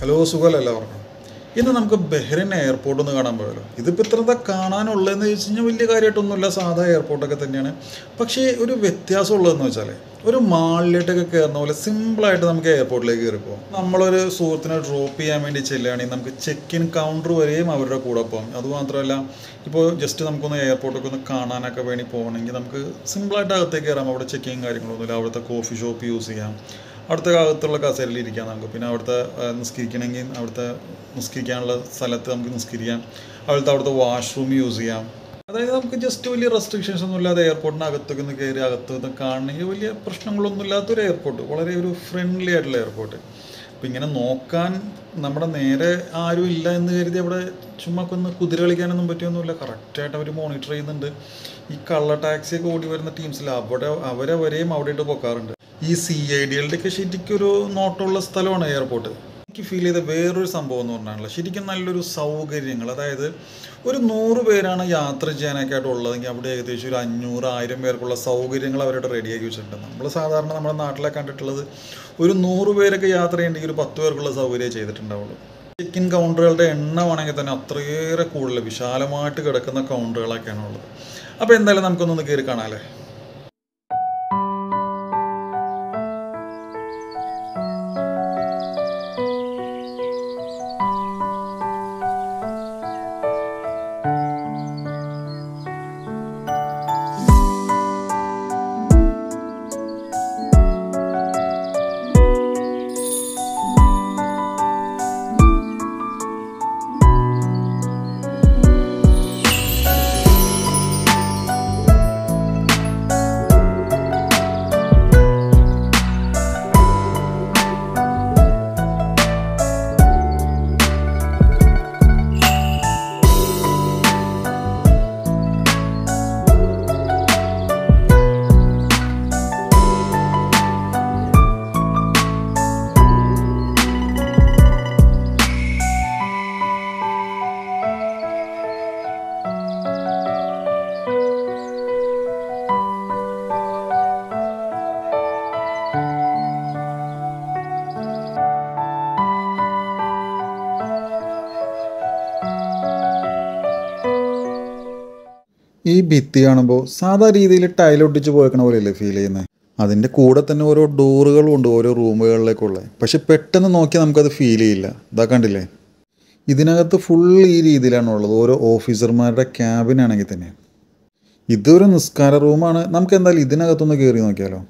Hello സുഖമല്ല എല്ലാവർക്കും. ഇന്ന് നമുക്ക് ബഹ്റിൻ എയർപോർട്ട് ഒന്ന് കാണാൻ പോയല്ലോ. ഇതിപ്പോൾ ഇത്രത്തെ കാണാനുള്ളതെന്ന് ചോദിച്ചു കഴിഞ്ഞാൽ വലിയ കാര്യമായിട്ടൊന്നുമില്ല, സാധാ എയർപോർട്ടൊക്കെ തന്നെയാണ്. പക്ഷേ ഒരു വ്യത്യാസം ഉള്ളതെന്ന് വെച്ചാൽ ഒരു മാളിലോട്ടൊക്കെ കയറുന്ന പോലെ സിമ്പിളായിട്ട് നമുക്ക് എയർപോർട്ടിലേക്ക് കയറിപ്പോകാം. നമ്മളൊരു സുഹൃത്തിനെ ഡ്രോപ്പ് ചെയ്യാൻ വേണ്ടി ചെല്ലുകയാണെങ്കിൽ നമുക്ക് ചെക്ക് ഇൻ കൗണ്ടർ വരെയും അവരുടെ കൂടെ പോകാം. അതുമാത്രമല്ല, ഇപ്പോൾ ജസ്റ്റ് നമുക്കൊന്ന് എയർപോർട്ടൊക്കെ ഒന്ന് കാണാനൊക്കെ വേണ്ടി പോകണമെങ്കിൽ നമുക്ക് സിമ്പിളായിട്ട് അകത്തേക്ക് കയറാം. അവിടെ ചെക്കിങ് കാര്യങ്ങളൊന്നുമില്ല. അവിടുത്തെ കോഫി ഷോപ്പ് യൂസ് ചെയ്യാം, അവിടുത്തെ അകത്തുള്ള കസേരയിൽ ഇരിക്കാം നമുക്ക്. പിന്നെ അവിടുത്തെ നിസ്കരിക്കണമെങ്കിൽ അവിടുത്തെ നിസ്കരിക്കാനുള്ള സ്ഥലത്ത് നമുക്ക് നിസ്കരിക്കാം. അവിടുത്തെ വാഷ്റൂം യൂസ് ചെയ്യാം. അതായത് നമുക്ക് ജസ്റ്റ് വലിയ റെസ്ട്രിക്ഷൻസ് ഒന്നും ഇല്ലാതെ എയർപോർട്ടിന് അകത്തൊക്കെ ഒന്ന് കയറി അകത്ത് കാണണമെങ്കിൽ വലിയ പ്രശ്നങ്ങളൊന്നും ഇല്ലാത്തൊരു എയർപോർട്ട്, വളരെ ഒരു ഫ്രണ്ട്ലി ആയിട്ടുള്ള എയർപോർട്ട്. അപ്പോൾ ഇങ്ങനെ നോക്കാൻ നമ്മുടെ നേരെ ആരും ഇല്ല എന്ന് കരുതി അവിടെ ചുമ്മാ ഒന്ന് കുതിര കളിക്കാനൊന്നും പറ്റിയൊന്നുമില്ല. കറക്റ്റായിട്ട് അവർ മോണിറ്റർ ചെയ്യുന്നുണ്ട്. ഈ കള്ള ടാക്സിയൊക്കെ ഓടി വരുന്ന ടീംസിൽ അവരെവരെയും അവിടെ ഇട്ട് പൊക്കാറുണ്ട്. ഈ CIDകളുടെയൊക്കെ ശരിക്കൊരു നോട്ടമുള്ള സ്ഥലമാണ് എയർപോർട്ട്. എനിക്ക് ഫീൽ ചെയ്ത വേറൊരു സംഭവം എന്ന് പറഞ്ഞാൽ ശരിക്കും നല്ലൊരു സൗകര്യങ്ങൾ. അതായത് ഒരു 100 പേരാണ് യാത്ര ചെയ്യാനൊക്കെ ആയിട്ട് ഉള്ളതെങ്കിൽ അവിടെ ഏകദേശം ഒരു 500-1000 പേർക്കുള്ള സൗകര്യങ്ങൾ അവരുടെ റെഡിയാക്കി വെച്ചിട്ടുണ്ട്. നമ്മൾ സാധാരണ നമ്മുടെ നാട്ടിലെ കണ്ടിട്ടുള്ളത് ഒരു 100 പേരൊക്കെ യാത്ര ചെയ്യണമെങ്കിൽ ഒരു 10 പേർക്കുള്ള സൗകര്യം ചെയ്തിട്ടുണ്ടാവുള്ളൂ. ചെക്ക് ഇൻ കൗണ്ടറുകളുടെ എണ്ണമാണെങ്കിൽ തന്നെ അത്രയേറെ കൂടുതൽ വിശാലമായിട്ട് കിടക്കുന്ന കൗണ്ടറുകളൊക്കെയാണ് ഉള്ളത്. അപ്പോൾ എന്തായാലും നമുക്കൊന്നൊന്ന് കയറി കാണാമല്ലേ. ഈ ഭിത്തി കാണുമ്പോൾ സാധാ രീതിയിൽ ടൈലൊട്ടിച്ച് പോയേക്കണ പോലെയല്ലേ ഫീൽ ചെയ്യുന്നത്. അതിൻ്റെ കൂടെ തന്നെ ഓരോ ഡോറുകളും ഉണ്ട് ഓരോ റൂമുകളിലേക്കുള്ള. പക്ഷെ പെട്ടെന്ന് നോക്കിയാൽ നമുക്കത് ഫീൽ ചെയ്യില്ല. ഇതാ കണ്ടില്ലേ, ഇതിനകത്ത് ഫുൾ ഈ രീതിയിലാണുള്ളത്. ഓരോ ഓഫീസർമാരുടെ ക്യാബിനാണെങ്കിൽ തന്നെ. ഇതൊരു നിസ്കാര റൂമാണ്. നമുക്ക് എന്തായാലും ഇതിനകത്തൊന്ന് കയറി നോക്കിയാലോ.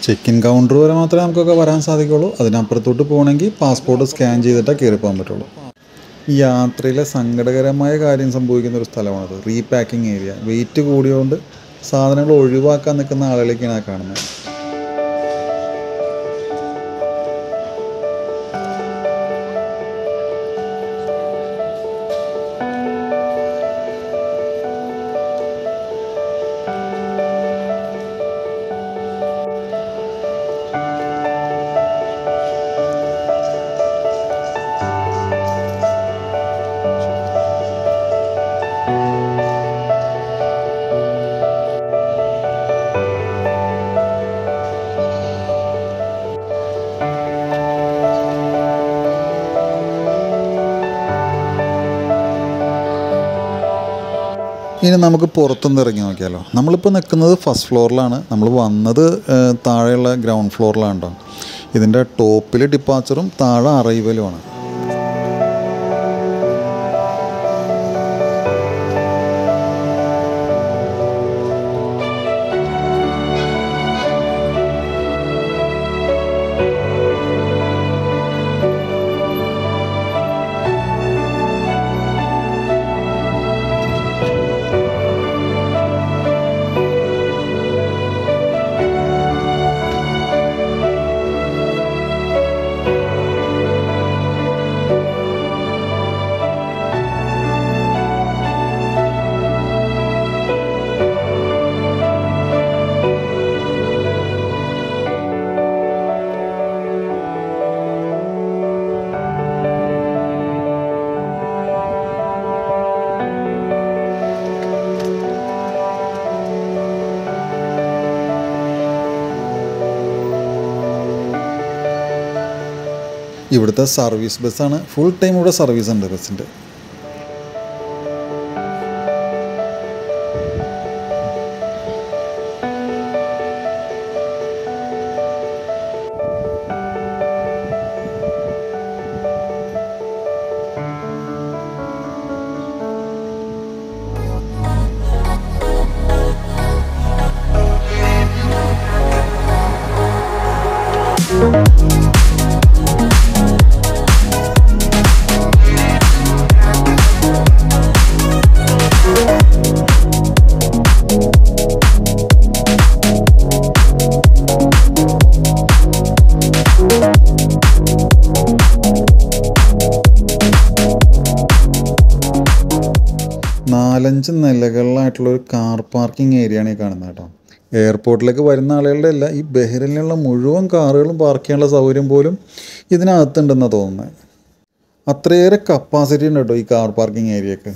ചെക്ക് ഇൻ കൗണ്ടർ വരെ മാത്രമേ നമുക്കൊക്കെ വരാൻ സാധിക്കുള്ളൂ. അതിനപ്പുറത്തോട്ട് പോകണമെങ്കിൽ പാസ്പോർട്ട് സ്കാൻ ചെയ്തിട്ടാണ് കയറി പോകാൻ പറ്റുള്ളൂ. ഈ യാത്രയിലെ സങ്കടകരമായ കാര്യം സംഭവിക്കുന്ന ഒരു സ്ഥലമാണത്, റീപാക്കിംഗ് ഏരിയ. വെയിറ്റ് കൂടിയതുകൊണ്ട് സാധനങ്ങൾ ഒഴിവാക്കാൻ നിൽക്കുന്ന ആളുകളേക്കാണ് ആ കാണുന്നത്. ഇനി നമുക്ക് പുറത്തുനിന്ന് ഇറങ്ങി നോക്കിയാലോ. നമ്മളിപ്പോൾ നിൽക്കുന്നത് ഫസ്റ്റ് ഫ്ലോറിലാണ്. നമ്മൾ വന്നത് താഴെയുള്ള ഗ്രൗണ്ട് ഫ്ലോറിലാണ് കേട്ടോ. ഇതിൻ്റെ ടോപ്പിൽ ഡിപ്പാച്ചറും താഴെ അറൈവലുമാണ്. ഇവിടുത്തെ സർവീസ് ബസ്സാണ്. ഫുൾ ടൈം ഇവിടെ സർവീസ് ഉണ്ട് ബസ്സിൻ്റെ. നാലഞ്ച് നിലകളിലായിട്ടുള്ളൊരു കാർ പാർക്കിംഗ് ഏരിയയാണ് ഈ കാണുന്നത് കേട്ടോ. എയർപോർട്ടിലേക്ക് വരുന്ന ആളുകളുടെ അല്ല, ഈ ബഹ്റിനിലുള്ള മുഴുവൻ കാറുകളും പാർക്ക് ചെയ്യാനുള്ള സൗകര്യം പോലും ഇതിനകത്തുണ്ടെന്നാണ് തോന്നുന്നത്. അത്രയേറെ കപ്പാസിറ്റി ഉണ്ട് കേട്ടോ ഈ കാർ പാർക്കിംഗ് ഏരിയക്ക്.